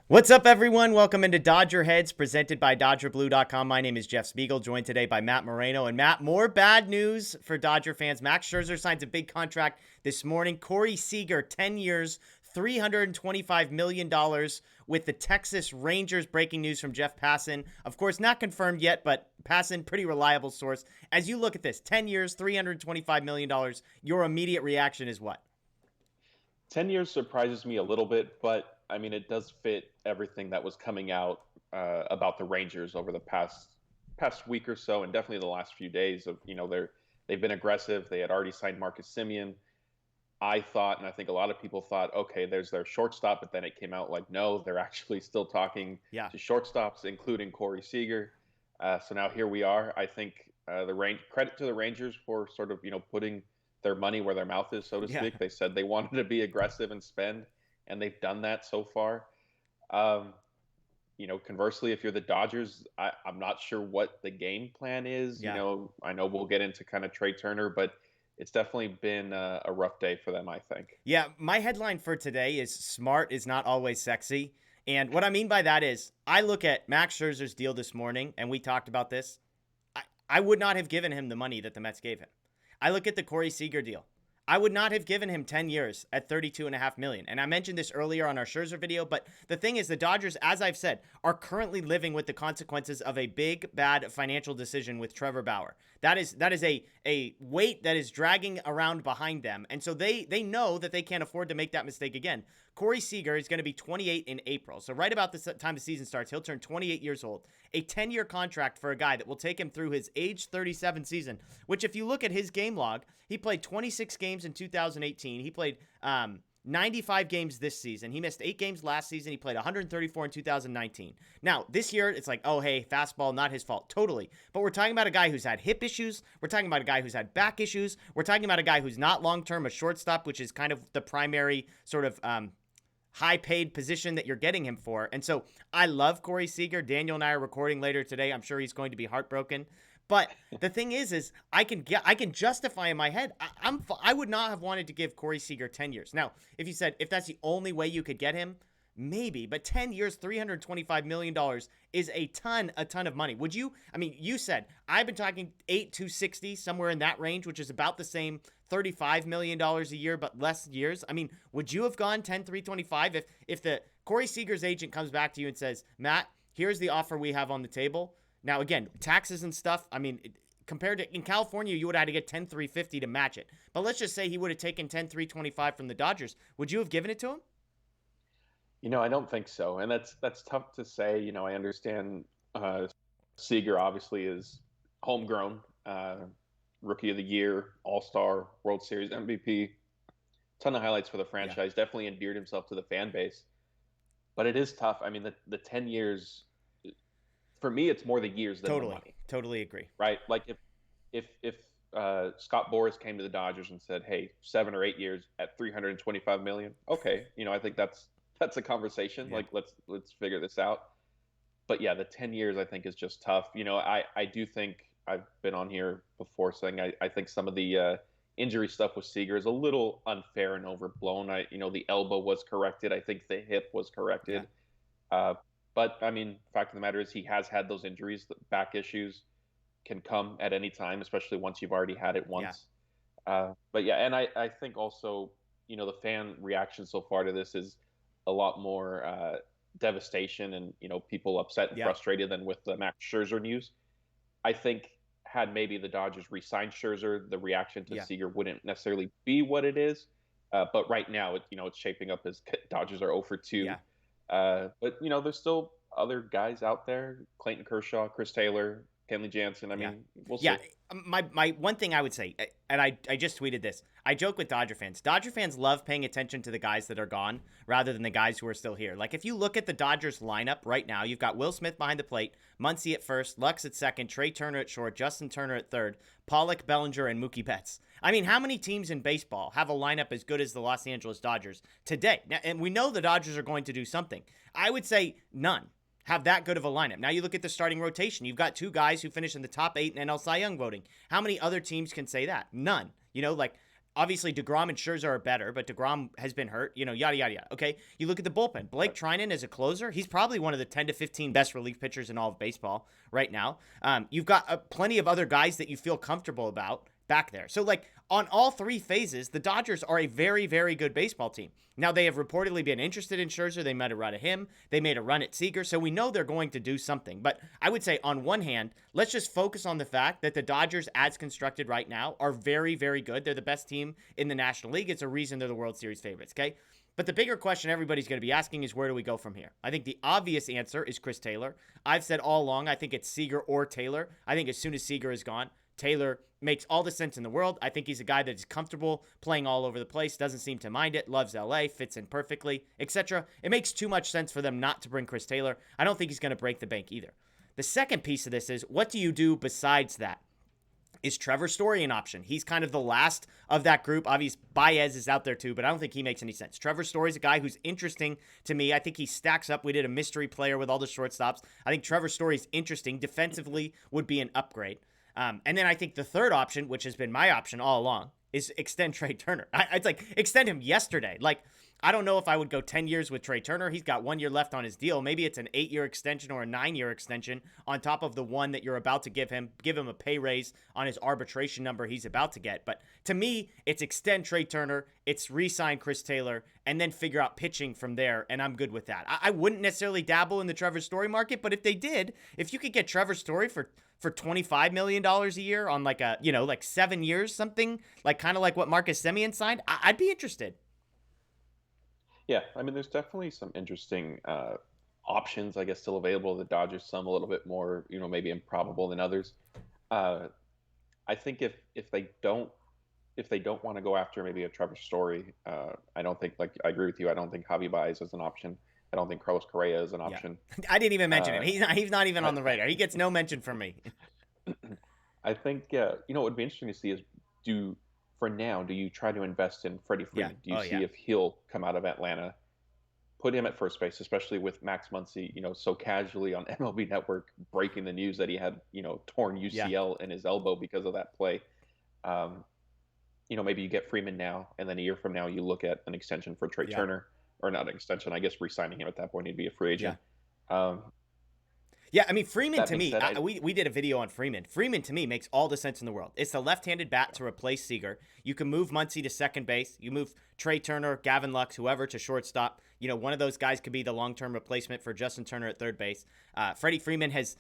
What's up, everyone? Welcome into DodgerHeads, presented by DodgerBlue.com. My name is Jeff Spiegel, joined today by Matt Moreno. And Matt, more bad news for Dodger fans. Max Scherzer signs a big contract this morning. Corey Seager, 10 years, $325 million with the Texas Rangers. Breaking news from Jeff Passan. Of course, not confirmed yet, but Passan, pretty reliable source. As you look at this, 10 years, $325 million, your immediate reaction is what? 10 years surprises me a little bit, but I mean, it does fit everything that was coming out about the Rangers over the past week or so, and definitely the last few days of, they've been aggressive. They had already signed Marcus Semien. I thought, and I think a lot of people thought, okay, there's their shortstop, but then it came out like, no, they're actually still talking Yeah. to shortstops, including Corey Seager. So now here we are. I think credit to the Rangers for sort of, putting their money where their mouth is, so to Yeah. speak. They said they wanted to be aggressive and spend, and they've done that so far. Um, Conversely, if you're the Dodgers, I'm not sure what the game plan is. Yeah. I know we'll get into kind of Trey Turner, but it's definitely been a rough day for them, I think. Yeah, my headline for today is smart is not always sexy. And what I mean by that is I look at Max Scherzer's deal this morning, and we talked about this. I would not have given him the money that the Mets gave him. I look at the Corey Seager deal. I would not have given him 10 years at $32.5 million. And I mentioned this earlier on our Scherzer video, but the thing is the Dodgers, as I've said, are currently living with the consequences of a big, bad financial decision with Trevor Bauer. That is a weight that is dragging around behind them. And so they know that they can't afford to make that mistake again. Corey Seager is going to be 28 in April. So right about the time the season starts, he'll turn 28 years old. A 10-year contract for a guy that will take him through his age 37 season, which if you look at his game log, he played 26 games in 2018. He played 95 games this season. He missed 8 games last season. He played 134 in 2019. Now, this year, it's like, oh, hey, fastball, not his fault. Totally. But we're talking about a guy who's had hip issues. We're talking about a guy who's had back issues. We're talking about a guy who's not long-term a shortstop, which is kind of the primary sort of high-paid position that you're getting him for. And so I love Corey Seager. Daniel and I are recording later today. I'm sure he's going to be heartbroken. But the thing is I can justify in my head. I would not have wanted to give Corey Seager 10 years. Now, if you said if that's the only way you could get him, maybe. But 10 years, $325 million is a ton of money. Would you? I mean, you said I've been talking 8-60, somewhere in that range, which is about the same $35 million a year, but less years. I mean, would you have gone 10-325 if the Corey Seager's agent comes back to you and says, Matt, here's the offer we have on the table. Now, again, taxes and stuff, I mean, compared to in California, you would have had to get 10-350 to match it. But let's just say he would have taken 10-325 from the Dodgers. Would you have given it to him? I don't think so, and that's tough to say. I understand Seager obviously is homegrown, Rookie of the Year, All-Star, World Series MVP, ton of highlights for the franchise. Yeah. Definitely endeared himself to the fan base, but it is tough. I mean, the 10 years for me, it's more the years than the money. Totally agree. Right? Like if Scott Boras came to the Dodgers and said, "Hey, 7 or 8 years at $325 million," okay, I think that's a conversation. Yeah. Like let's figure this out. But yeah, the 10 years I think is just tough. I do think I've been on here before saying I think some of the injury stuff with Seager is a little unfair and overblown. The elbow was corrected. I think the hip was corrected. Yeah. But I mean, fact of the matter is he has had those injuries. The back issues can come at any time, especially once you've already had it once. But yeah, and I think also, the fan reaction so far to this is a lot more devastation and, people upset and frustrated than with the Max Scherzer news. I think had maybe the Dodgers re-signed Scherzer, the reaction to Seager wouldn't necessarily be what it is. But right now, it's shaping up as Dodgers are 0 for 2. Yeah. But there's still other guys out there: Clayton Kershaw, Chris Taylor, Kenley Jansen. I mean, we'll see. Yeah, my one thing I would say, and I just tweeted this. I joke with Dodger fans. Dodger fans love paying attention to the guys that are gone rather than the guys who are still here. Like if you look at the Dodgers lineup right now, you've got Will Smith behind the plate, Muncy at first, Lux at second, Trey Turner at short, Justin Turner at third, Pollock, Bellinger, and Mookie Betts. I mean, how many teams in baseball have a lineup as good as the Los Angeles Dodgers today? Now, and we know the Dodgers are going to do something. I would say none have that good of a lineup. Now you look at the starting rotation. You've got 2 guys who finished in the top 8 in NL Cy Young voting. How many other teams can say that? None. Obviously, DeGrom and Scherzer are better, but DeGrom has been hurt, yada, yada, yada. Okay, you look at the bullpen. Blake Trinan as a closer, he's probably one of the 10 to 15 best relief pitchers in all of baseball right now. You've got plenty of other guys that you feel comfortable about back there. So, like, on all three phases, the Dodgers are a very, very good baseball team. Now, they have reportedly been interested in Scherzer. They made a run at him. They made a run at Seager. So we know they're going to do something. But I would say, on one hand, let's just focus on the fact that the Dodgers, as constructed right now, are very, very good. They're the best team in the National League. It's a reason they're the World Series favorites, okay? But the bigger question everybody's going to be asking is, where do we go from here? I think the obvious answer is Chris Taylor. I've said all along, I think it's Seager or Taylor. I think as soon as Seager is gone, Taylor makes all the sense in the world. I think he's a guy that is comfortable playing all over the place, doesn't seem to mind it, loves LA, fits in perfectly, etc. It makes too much sense for them not to bring Chris Taylor. I don't think he's going to break the bank either. The second piece of this is, what do you do besides that? Is Trevor Story an option? He's kind of the last of that group. Obviously, Baez is out there too, but I don't think he makes any sense. Trevor Story's a guy who's interesting to me. I think he stacks up. We did a mystery player with all the shortstops. I think Trevor Story's interesting. Defensively would be an upgrade. And then I think the third option, which has been my option all along, is extend Trey Turner. It's like, extend him yesterday. Like, I don't know if I would go 10 years with Trey Turner. He's got 1 year left on his deal. Maybe it's an 8-year extension or a 9-year extension on top of the one that you're about to give him. Give him a pay raise on his arbitration number he's about to get. But to me, it's extend Trey Turner, it's re-sign Chris Taylor, and then figure out pitching from there, and I'm good with that. I wouldn't necessarily dabble in the Trevor Story market, but if they did, if you could get Trevor Story for $25 million a year on like 7 years, something like kind of like what Marcus Semien signed, I'd be interested. Yeah, I mean, there's definitely some interesting options, I guess, still available to the Dodgers. Some a little bit more, maybe improbable than others. I think if they don't want to go after maybe a Trevor Story, I don't think, like, I agree with you. I don't think Javi Baez is an option. I don't think Carlos Correa is an option. Yeah. I didn't even mention him. He's not even on the radar. He gets no mention from me. I think what would be interesting to see is, do you try to invest in Freddie Freeman? Do you see if he'll come out of Atlanta, put him at first base, especially with Max Muncy, so casually on MLB Network breaking the news that he had, torn UCL in his elbow because of that play. Maybe you get Freeman now, and then a year from now you look at an extension for Trey Turner, or not an extension, I guess re-signing him at that point. He'd be a free agent. Yeah, I mean, Freeman to me, we did a video on Freeman. Freeman to me makes all the sense in the world. It's the left-handed bat to replace Seager. You can move Muncy to second base. You move Trey Turner, Gavin Lux, whoever to shortstop. One of those guys could be the long-term replacement for Justin Turner at third base. Freddie Freeman has,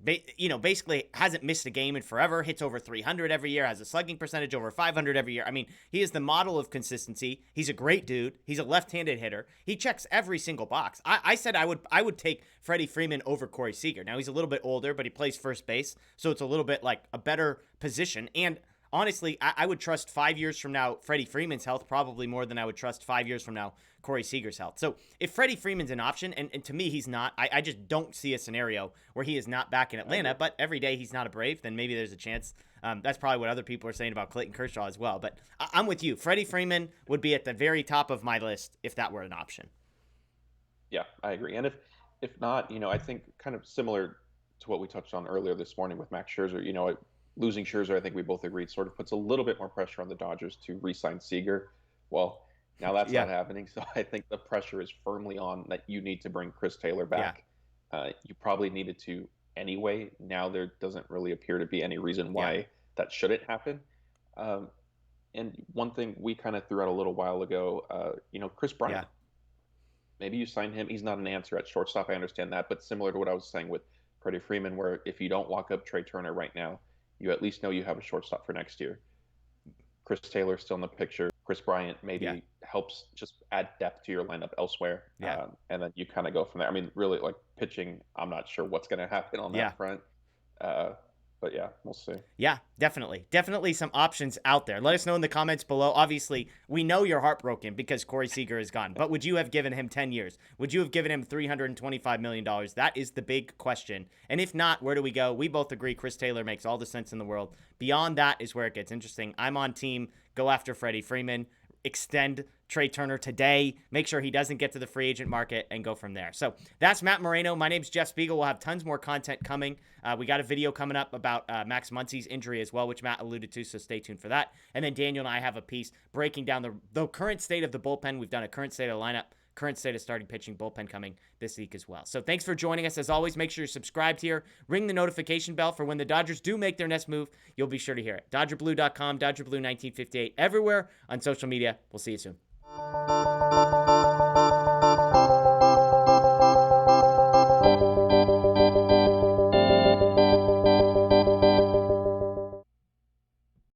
basically hasn't missed a game in forever. Hits over 300 every year. Has a slugging percentage over 500 every year. I mean, he is the model of consistency. He's a great dude. He's a left-handed hitter. He checks every single box. I said I would take Freddie Freeman over Corey Seager. Now, he's a little bit older, but he plays first base, so it's a little bit like a better position. And honestly, I would trust 5 years from now Freddie Freeman's health probably more than I would trust 5 years from now Corey Seager's health. So if Freddie Freeman's an option, and to me he's not, I just don't see a scenario where he is not back in Atlanta, but every day he's not a Brave, then maybe there's a chance. That's probably what other people are saying about Clayton Kershaw as well. But I'm with you. Freddie Freeman would be at the very top of my list if that were an option. Yeah, I agree. And if not, I think kind of similar to what we touched on earlier this morning with Max Scherzer, losing Scherzer, I think we both agreed, sort of puts a little bit more pressure on the Dodgers to re-sign Seager. Well, now that's not happening, so I think the pressure is firmly on that you need to bring Chris Taylor back. You probably needed to anyway. Now there doesn't really appear to be any reason why that shouldn't happen. And one thing we kind of threw out a little while ago, Chris Bryant. Maybe you sign him. He's not an answer at shortstop. I understand that, but similar to what I was saying with Freddie Freeman, where if you don't lock up Trey Turner right now, you at least know you have a shortstop for next year. Chris Taylor still in the picture. Chris Bryant maybe helps just add depth to your lineup elsewhere. And then you kind of go from there. I mean, really, like pitching, I'm not sure what's going to happen on that front. But yeah, we'll see. Yeah, definitely. Definitely some options out there. Let us know in the comments below. Obviously, we know you're heartbroken because Corey Seager is gone. But would you have given him 10 years? Would you have given him $325 million? That is the big question. And if not, where do we go? We both agree Chris Taylor makes all the sense in the world. Beyond that is where it gets interesting. I'm on team go after Freddie Freeman. extend Trey Turner today, make sure he doesn't get to the free agent market, and go from there. So that's Matt Moreno. My name's Jeff Spiegel. We'll have tons more content coming. We got a video coming up about Max Muncy's injury as well, which Matt alluded to, so stay tuned for that. And then Daniel and I have a piece breaking down the current state of the bullpen. We've done a current state of the lineup, current state of starting pitching, bullpen coming this week as well. So thanks for joining us. As always, make sure you're subscribed here. Ring the notification bell for when the Dodgers do make their next move. You'll be sure to hear it. DodgerBlue.com, DodgerBlue1958, everywhere on social media. We'll see you soon.